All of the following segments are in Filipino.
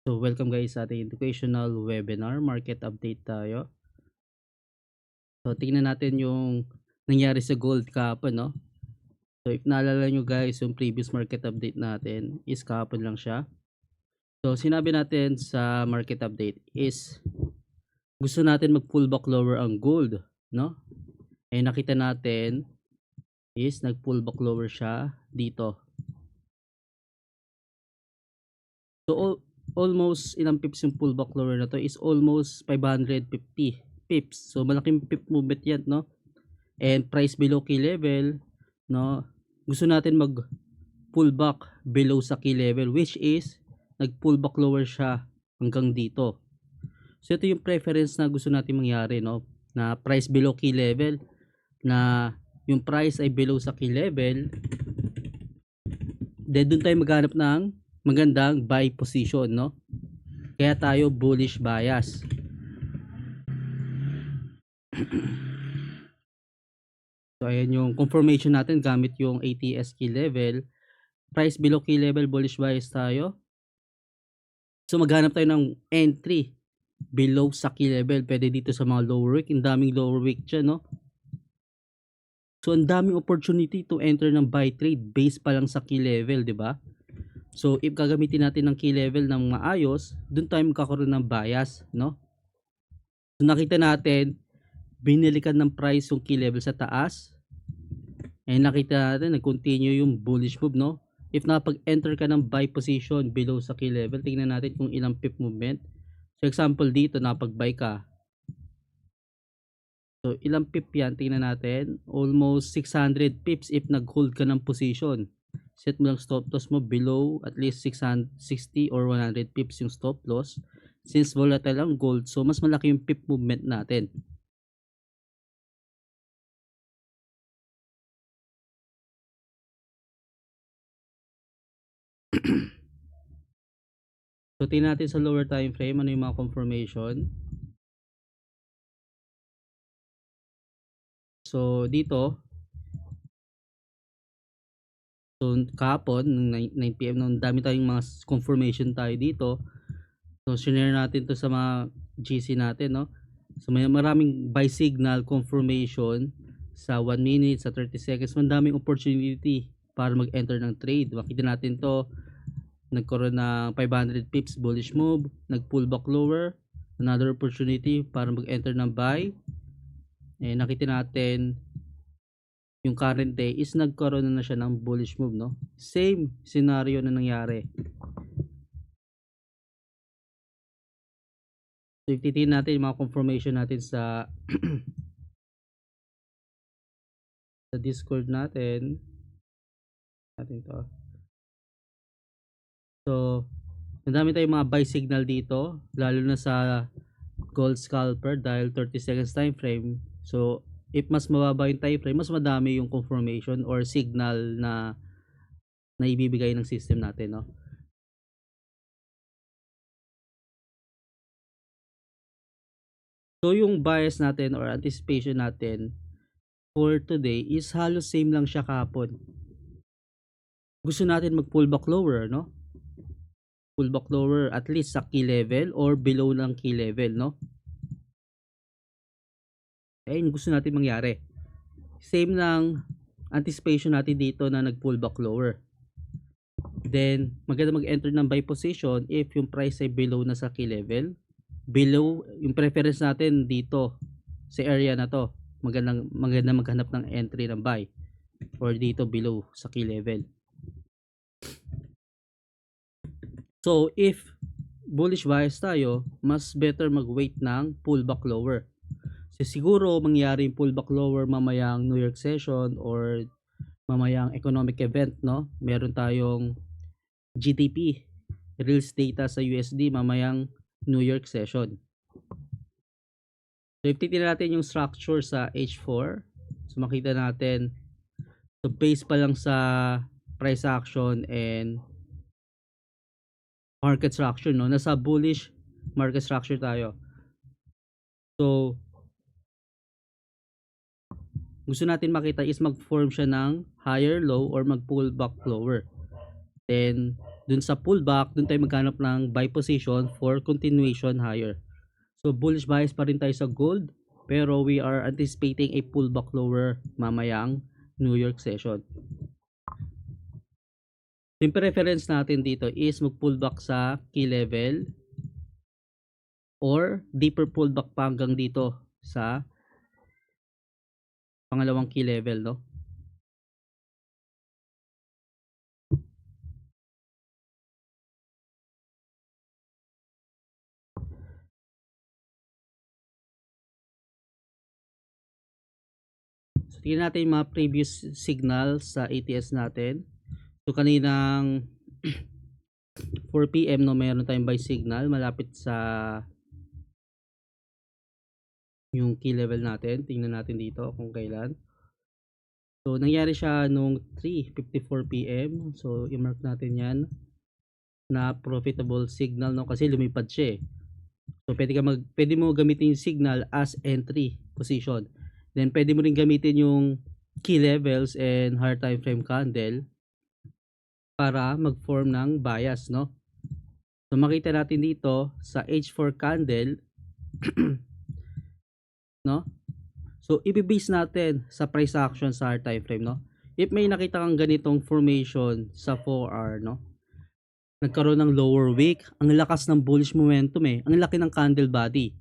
So, welcome guys sa ating educational webinar. Market update tayo. So, tingnan natin yung nangyari sa gold kahapon, no? So, if naalala nyo guys, yung previous market update natin is kahapon lang siya. So, sinabi natin sa market update is gusto natin mag-pull back lower ang gold, no? Eh, nakita natin is nag-pull back lower siya dito. So, almost ilang pips yung pullback lower na to is almost 550 pips. So, malaking pip movement yan, no? And price below key level, no? Gusto natin mag pull back below sa key level, which is nag pull back lower siya hanggang dito. So, ito yung preference na gusto natin mangyari, no? Na price below key level, na yung price ay below sa key level, then doon tayo maghanap ng magandang buy position, no? Kaya tayo bullish bias. So ayan yung confirmation natin gamit yung ATS key level. Price below key level, bullish bias tayo. So maghanap tayo ng entry below sa key level. Pwede dito sa mga lower wick. Ang daming lower wick dyan, no? So ang daming opportunity to enter ng buy trade based pa lang sa key level, di ba? So if gagamitin natin ng key level ng maayos, dun tayo magkakaroon ng bias, no? So nakita natin, binilikan ng price yung key level sa taas. And nakita natin, nag-continue yung bullish move, no? If nakapag-enter ka ng buy position below sa key level, tingnan natin kung ilang pip movement. So example dito, nakapag-buy ka. So ilang pip yan, tingnan natin. Almost 600 pips if nag-hold ka ng position. Set mo lang stop loss mo below at least 660 or 100 pips yung stop loss. Since volatile ang gold, so mas malaki yung pip movement natin. So tingnan natin sa lower time frame, ano yung mga confirmation. So dito, so kahapon, nung 9 PM, nung dami tayong mga confirmation tayo dito. So shinare natin to sa mga GC natin, no? So may maraming buy signal confirmation sa 1 minute, sa 30 seconds. Mandaming opportunity para mag-enter ng trade. Makita natin to, nagkaroon ng 500 pips bullish move, nag-pull back lower, another opportunity para mag-enter ng buy. Nakita natin yung current day is nagkaroon na siya ng bullish move, no? Same scenario na nangyari. So, titingnan natin yung mga confirmation natin sa sa Discord natin. To. So, madami tayong mga buy signal dito, lalo na sa gold scalper dahil 30 seconds time frame. So, if mas mababa yung time frame, mas madami yung confirmation or signal na ibibigay ng system natin, no? So, yung bias natin or anticipation natin for today is halos same lang siya kahapon. Gusto natin mag pull back lower, no? Pull back lower at least sa key level or below ng key level, no? Ayun gusto natin mangyari. Same lang anticipation natin dito na nag pull back lower. Then maganda mag-enter ng buy position if yung price ay below na sa key level. Below yung preference natin dito sa area na to. Maganda maghanap ng entry ng buy or dito below sa key level. So if bullish bias tayo, mas better mag-wait ng pullback lower. So siguro mangyari yung pullback lower mamayang New York session or mamayang economic event, no? Meron tayong GDP, real data sa USD mamayang New York session. So if titingnan natin yung structure sa H4, so makita natin, so base pa lang sa price action and market structure, no? Nasa bullish market structure tayo. So gusto natin makita is mag-form siya ng higher low or mag-pull back lower. Then, dun sa pullback, dun tayo maghanap ng buy position for continuation higher. So, bullish bias pa rin tayo sa gold, pero we are anticipating a pullback lower mamayang New York session. Yung preference natin dito is mag-pullback sa key level or deeper pullback pa hanggang dito sa pangalawang key level, no? So, tingnan natin yung mga previous signals sa ATS natin. So, kaninang 4 PM, no, mayroon tayong buy signal malapit sa yung key level natin. Tingnan natin dito kung kailan. So, nangyari siya nung 3:54 PM. So, i-mark natin yan na profitable signal, no, kasi lumipad siya eh. So, pwede mo gamitin yung signal as entry position. Then, pwede mo rin gamitin yung key levels and higher time frame candle para mag-form ng bias, no? So, makita natin dito sa H4 candle, no? So, i-base natin sa price action sa higher time frame, no? If may nakita kang ganitong formation sa 4R, no? Nagkaroon ng lower wick, ang lakas ng bullish momentum eh. Ang laki ng candle body.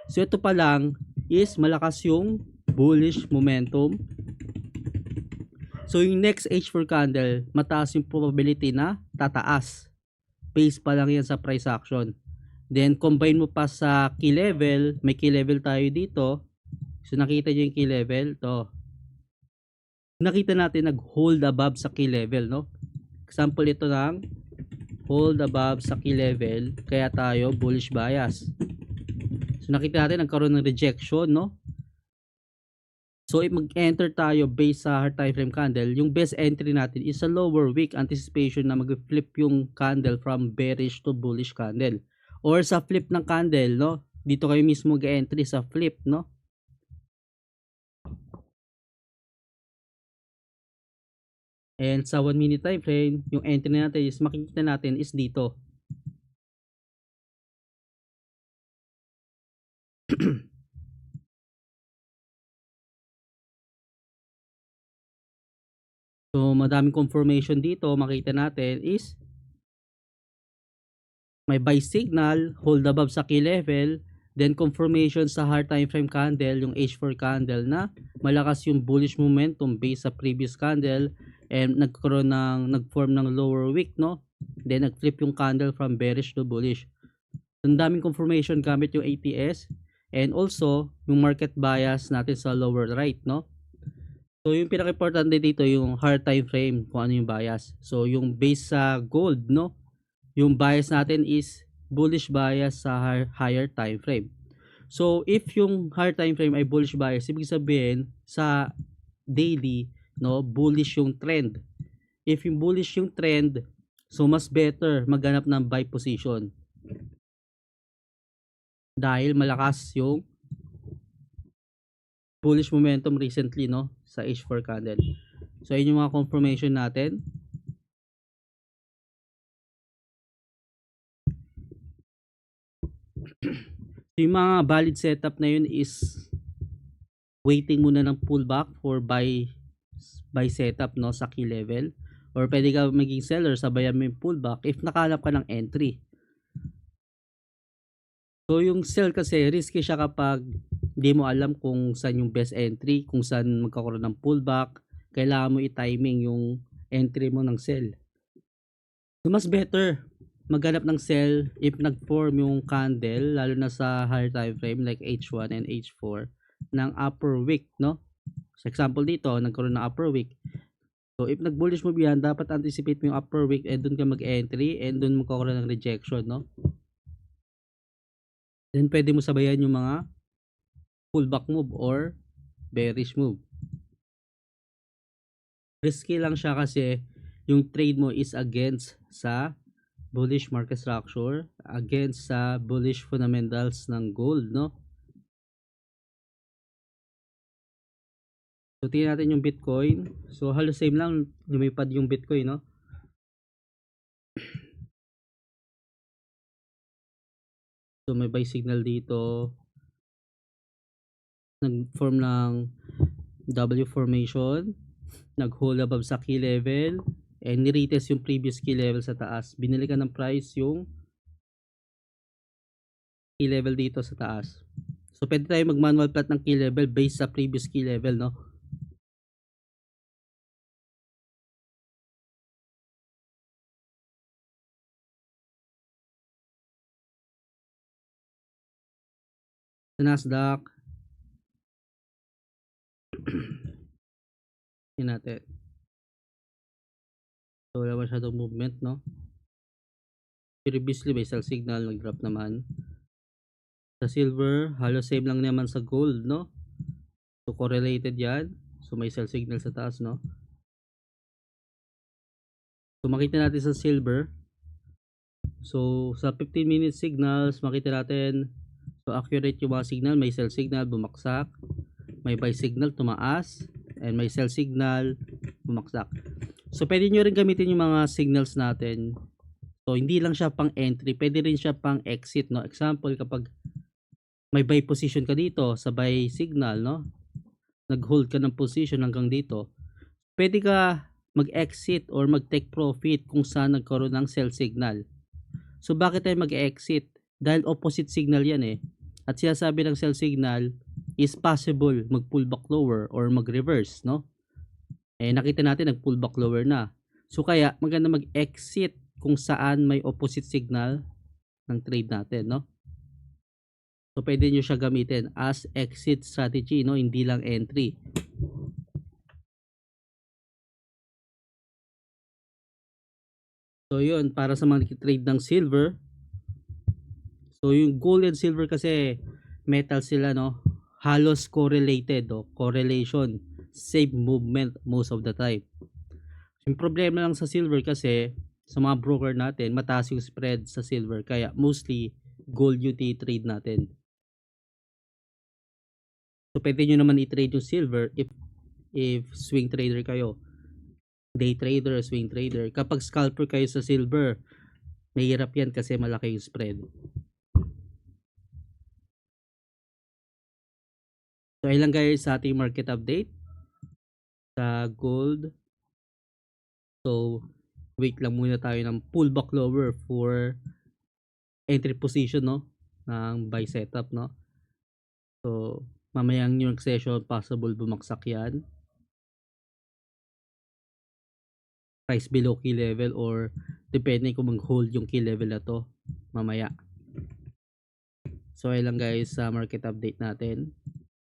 So, ito pa lang is malakas yung bullish momentum. So, yung next H4 candle, mataas yung probability na tataas. Base pa lang yan sa price action. Then, combine mo pa sa key level. May key level tayo dito. So, nakita nyo yung key level. To. Nakita natin nag-hold above sa key level, no? Example ito ng hold above sa key level. Kaya tayo bullish bias. So, nakita natin nagkaroon ng rejection, no? So, if mag-enter tayo based sa higher time frame candle, yung best entry natin is a lower wick anticipation na mag-flip yung candle from bearish to bullish candle. Or sa flip ng candle, no? Dito kayo mismo mag-entry sa flip, no? And sa 1 minute time frame, yung entry natin is makikita natin is dito. So, madaming confirmation dito, makita natin is may buy signal, hold above sa key level, then confirmation sa higher time frame candle, yung H4 candle na malakas yung bullish momentum based sa previous candle and nag-form ng lower wick, no? Then nag-flip yung candle from bearish to bullish. Ang daming confirmation gamit yung ATS and also yung market bias natin sa lower right, no? So, yung pinaka-importante dito yung higher time frame kung ano yung bias. So, yung base sa gold, no? Yung bias natin is bullish bias sa higher time frame. So, if yung higher time frame ay bullish bias, ibig sabihin sa daily, no, bullish yung trend. If yung bullish yung trend, so mas better maghanap ng buy position. Dahil malakas yung bullish momentum recently, no, sa H4 candle. So, ayun yung mga confirmation natin. Yung mga valid setup na yun is waiting muna ng pullback for buy setup, no, sa key level, or pwede ka maging seller sabayan mo yung pullback if nakahanap ka ng entry. So yung sell kasi risky siya kapag hindi mo alam kung saan yung best entry, kung saan magkakaroon ng pullback. Kailangan mo i-timing yung entry mo ng sell. So mas better maghanap ng sell if nag-form yung candle, lalo na sa higher time frame like H1 and H4 ng upper wick, no? So example dito, nagkaroon ng upper wick. So if nag-bullish move yan, dapat anticipate mo yung upper wick and dun ka mag-entry and dun magkakaroon ng rejection, no? Then pwede mo sabayan yung mga pullback move or bearish move. Risky lang siya kasi yung trade mo is against sa bullish market structure, against sa bullish fundamentals ng gold, no? So, tingnan natin yung Bitcoin. So, halos same lang lumipad yung Bitcoin, no? So may buy signal dito, nag-form ng W formation, nag-hold above sa key level, and ni-retest yung previous key level sa taas. Binili ka ng price yung key level dito sa taas. So pwede tayo mag-manual plot ng key level based sa previous key level, no? Sa Nasdaq, yun natin. So wala masyadong movement, no? Previously may sell signal, nag-drop naman. Sa silver, halos same lang naman sa gold, no? So correlated yan. So may sell signal sa taas, no? So makita natin sa silver. So sa 15 minute signals, makita natin so accurate yung mga signal. May sell signal, bumaksak. May buy signal, tumaas. And may sell signal, bumaksak. So pwede nyo rin gamitin yung mga signals natin. So hindi lang siya pang entry, pwede rin siya pang exit, no? Example, kapag may buy position ka dito sa buy signal, no? Nag-hold ka ng position hanggang dito. Pwede ka mag-exit or mag-take profit kung saan nagkaroon ng sell signal. So bakit tayo mag-exit? Dahil opposite signal yan eh. At sinasabi ng sell signal is possible mag-pull back lower or mag-reverse, no? Eh nakita natin nag-pull back lower na. So kaya maganda mag-exit kung saan may opposite signal ng trade natin, no? So pwede nyo siya gamitin as exit strategy, no? Hindi lang entry. So yun, para sa mga trade ng silver. So yung gold and silver kasi metal sila, no? Halos correlated, no? Correlation, same movement most of the time. Yung problema lang sa silver kasi sa mga broker natin, mataas yung spread sa silver. Kaya mostly gold yung trade natin. So pwede nyo naman i-trade yung silver if swing trader kayo. Day trader, swing trader. Kapag scalper kayo sa silver, mahirap yan kasi malaki yung spread. So ayun lang guys sa ating market update sa gold. So wait lang muna tayo ng pullback lower for entry position, no, ng buy setup, no. So mamayang New York session possible bumagsak yan. Price below key level or depende kung mag-hold yung key level na to mamaya. So ayun lang guys sa market update natin.